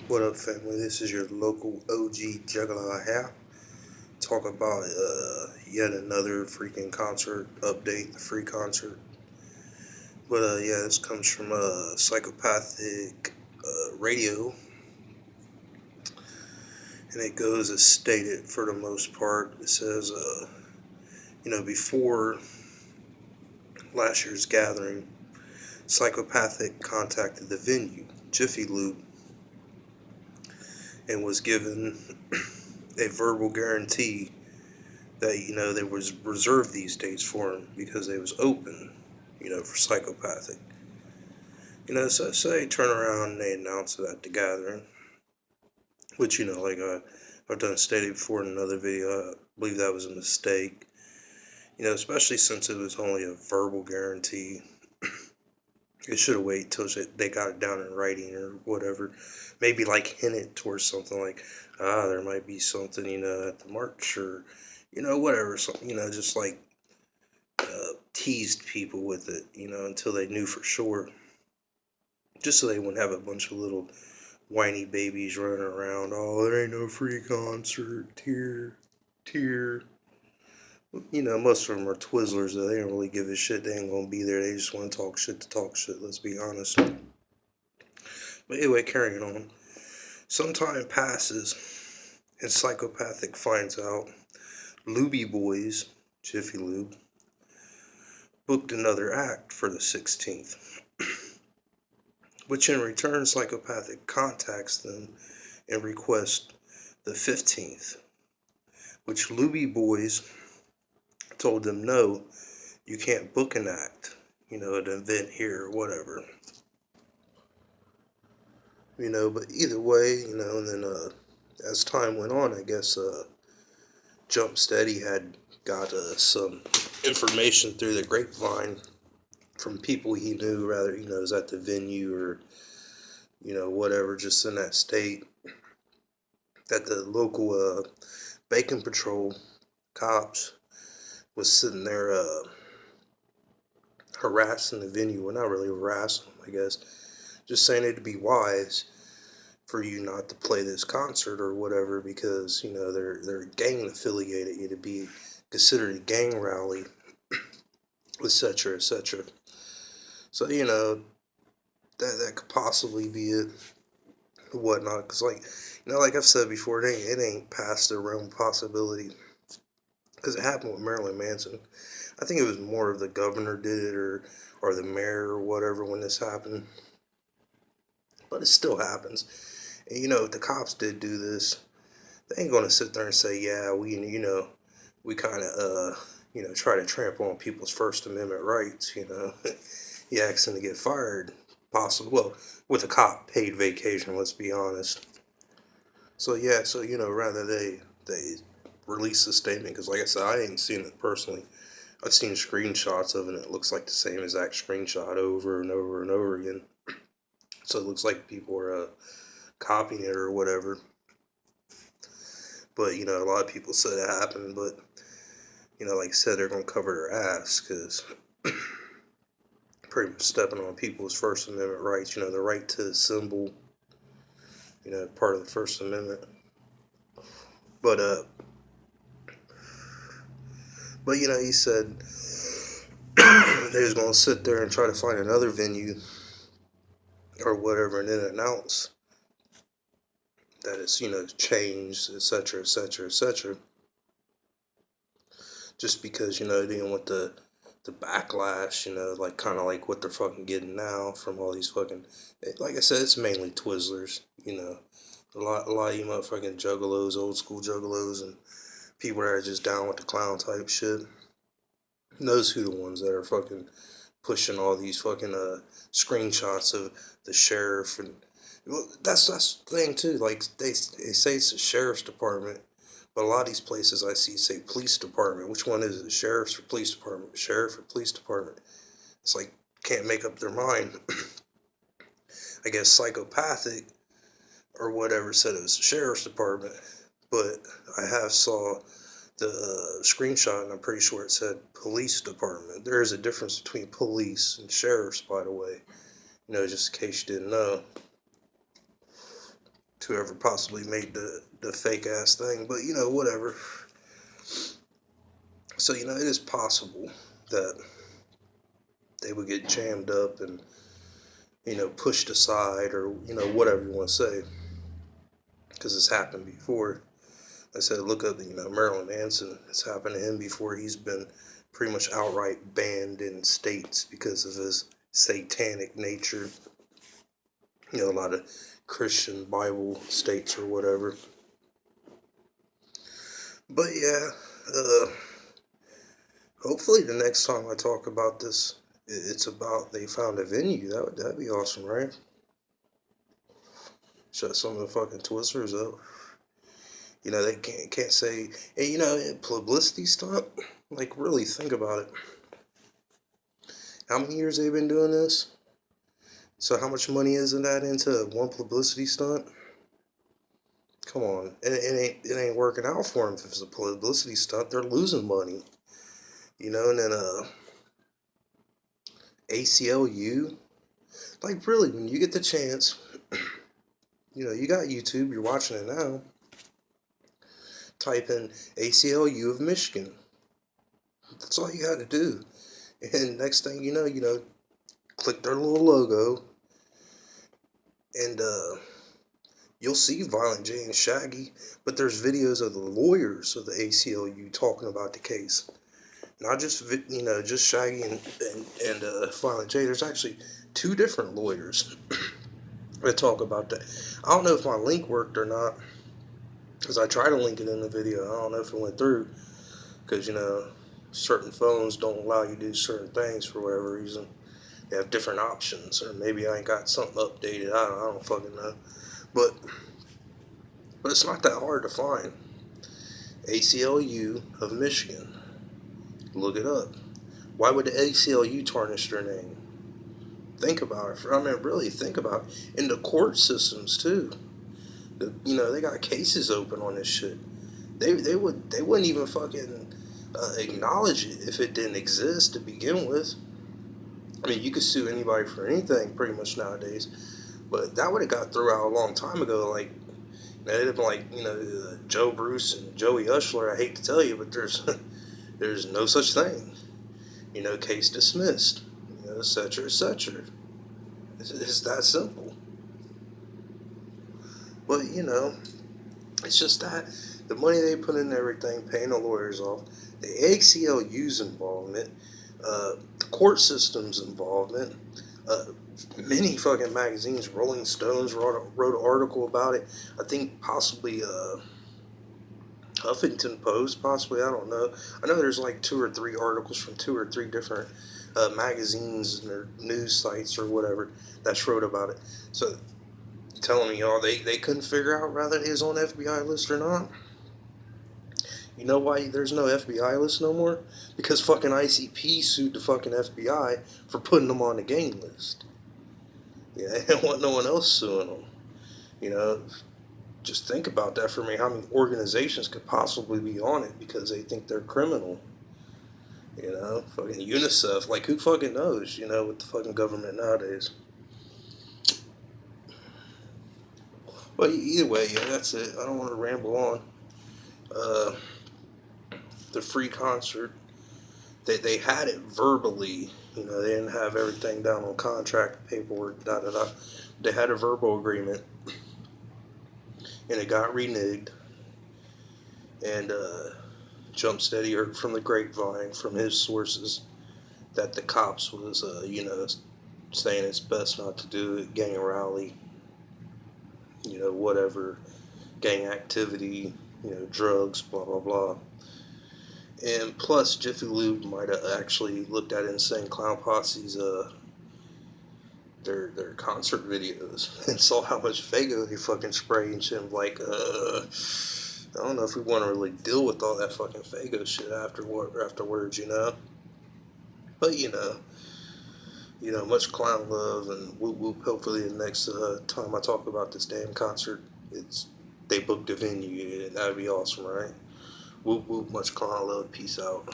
What up, family? This is your local OG Juggler here. Talk about yet another freaking concert update, the free concert. But yeah, this comes from Psychopathic Radio, and it goes as stated for the most part. It says, before last year's gathering, Psychopathic contacted the venue, Jiffy Lube, and was given a verbal guarantee that they was reserved these dates for him because they was open, for Psychopathic. So they turn around and they announce it at the gathering, which I've done stated before in another video. I believe that was a mistake. Especially since it was only a verbal guarantee. It should have waited till they got it down in writing or whatever. Maybe like hinted towards something like, there might be something, at the march or, whatever. Something, just like teased people with it, until they knew for sure. Just so they wouldn't have a bunch of little whiny babies running around. Oh, there ain't no free concert. Tear. Most of them are Twizzlers, though. They don't really give a shit. They ain't gonna be there. They just want to talk shit, let's be honest. But anyway, carrying on. Some time passes, and Psychopathic finds out Lubie Boys, Jiffy Lube, booked another act for the 16th. Which in return, Psychopathic contacts them and requests the 15th. Which Lubie Boys told them, no, you can't book an act, an event here or whatever. But either way, and then as time went on, I guess Jump Steady had got some information through the grapevine from people he knew, rather, was at the venue or, whatever, just in that state, that the local Bacon Patrol cops was sitting there harassing the venue. Well, not really harassing them, I guess. Just saying it to be wise for you not to play this concert or whatever because, they're gang affiliated. It'd be considered a gang rally, etc., etc. So, that could possibly be it, whatnot. Because, like I've said before, it ain't past the realm of possibility. Because it happened with Marilyn Manson. I think it was more of the governor did it or the mayor or whatever when this happened. But it still happens. And, if the cops did do this, they ain't going to sit there and say, yeah, we kind of, try to trample on people's First Amendment rights, You asking to get fired, possibly, well, with a cop paid vacation, let's be honest. So, yeah, rather they release a statement, because like I said, I ain't seen it personally. I've seen screenshots of it, and it looks like the same exact screenshot over and over and over again. So it looks like people are copying it or whatever. But, a lot of people said it happened, but, like I said, they're going to cover their ass, because pretty much stepping on people's First Amendment rights, the right to assemble, part of the First Amendment. But, he said they was going to sit there and try to find another venue or whatever and then announce that it's, changed, etc., etc., etc. Just because, they didn't want the backlash, kind of like what they're fucking getting now from all these fucking, like I said, it's mainly Twizzlers, a lot of you motherfucking juggalos, old school juggalos, and people that are just down with the clown type shit. And those who the ones that are fucking pushing all these fucking screenshots of the sheriff and well, that's the thing too. Like they say it's the sheriff's department, but a lot of these places I see say police department. Which one is it? Sheriff's or police department? Sheriff or police department? It's like can't make up their mind. I guess Psychopathic or whatever said it was the sheriff's department, but I have saw the screenshot and I'm pretty sure it said police department. There is a difference between police and sheriffs, by the way. Just in case you didn't know. whoever possibly made the fake ass thing, but you know, whatever. So, you know, it is possible that they would get jammed up and, you know, pushed aside, or, you know, whatever you want to say, because it's happened before. I said, look up, you know, Marilyn Manson. It's happened to him before. He's been pretty much outright banned in states because of his satanic nature. You know, a lot of Christian Bible states or whatever. But yeah, hopefully the next time I talk about this, it's about they found a venue. That'd be awesome, right? Shut some of the fucking twisters up. You know, they can't say, hey, you know, publicity stunt. Like, really think about it. How many years they've been doing this? So how much money isn't that into one publicity stunt? Come on, it ain't working out for them if it's a publicity stunt. They're losing money, you know. And then ACLU, like, really, when you get the chance, you know, you got YouTube, you're watching it now. Type in ACLU of Michigan. That's all you got to do, and next thing you know, click their little logo, and you'll see Violent J and Shaggy, but there's videos of the lawyers of the ACLU talking about the case. Not just, you know, just Shaggy and Violent J. There's actually 2 different lawyers that talk about that. I don't know if my link worked or not, because I tried to link it in the video. I don't know if it went through, because, you know, certain phones don't allow you to do certain things for whatever reason. They have different options, or maybe I ain't got something updated. I don't fucking know. But it's not that hard to find. ACLU of Michigan. Look it up. Why would the ACLU tarnish their name? Think about it. I mean, really think about it. In the court systems too. You know, they got cases open on this shit. They wouldn't even fucking acknowledge it if it didn't exist to begin with. I mean, you could sue anybody for anything pretty much nowadays, but that would have got thrown out a long time ago. Like, they'd have been like, you know, Joe Bruce and Joey Ushler. I hate to tell you, but there's no such thing. You know, case dismissed. You know, et cetera, et cetera. It's that simple. But, you know, it's just that the money they put in everything, paying the lawyers off, the ACLU's involvement, the court system's involvement, many fucking magazines, Rolling Stones wrote an article about it. I think possibly Huffington Post, possibly, I don't know. I know there's like 2 or 3 articles from 2 or 3 different magazines and their news sites or whatever that's wrote about it. So, telling me, y'all, they couldn't figure out whether he was on FBI list or not. You know why there's no FBI list no more? Because fucking ICP sued the fucking FBI for putting them on the gang list. Yeah, they didn't want no one else suing them. You know, just think about that for me. How many organizations could possibly be on it because they think they're criminal? You know, fucking UNICEF. Like, who fucking knows, you know, with the fucking government nowadays? But either way, yeah, that's it. I don't want to ramble on. The free concert, they had it verbally. You know, they didn't have everything down on contract, paperwork, da-da-da. They had a verbal agreement, and it got reneged. And Jumpsteady heard from the grapevine, from his sources, that the cops was, you know, saying it's best not to do it, gang rally, you know, whatever, gang activity, you know, drugs, blah, blah, blah. And plus, Jiffy Lube might have actually looked at Insane Clown Posse's, their concert videos and saw how much Faygo they fucking spray and shit. Like, I don't know if we want to really deal with all that fucking Faygo shit afterwards, you know? But, you know, much clown love, and whoop whoop. Hopefully the next time I talk about this damn concert, they booked a venue, and that'd be awesome, right? Whoop whoop, much clown love, peace out.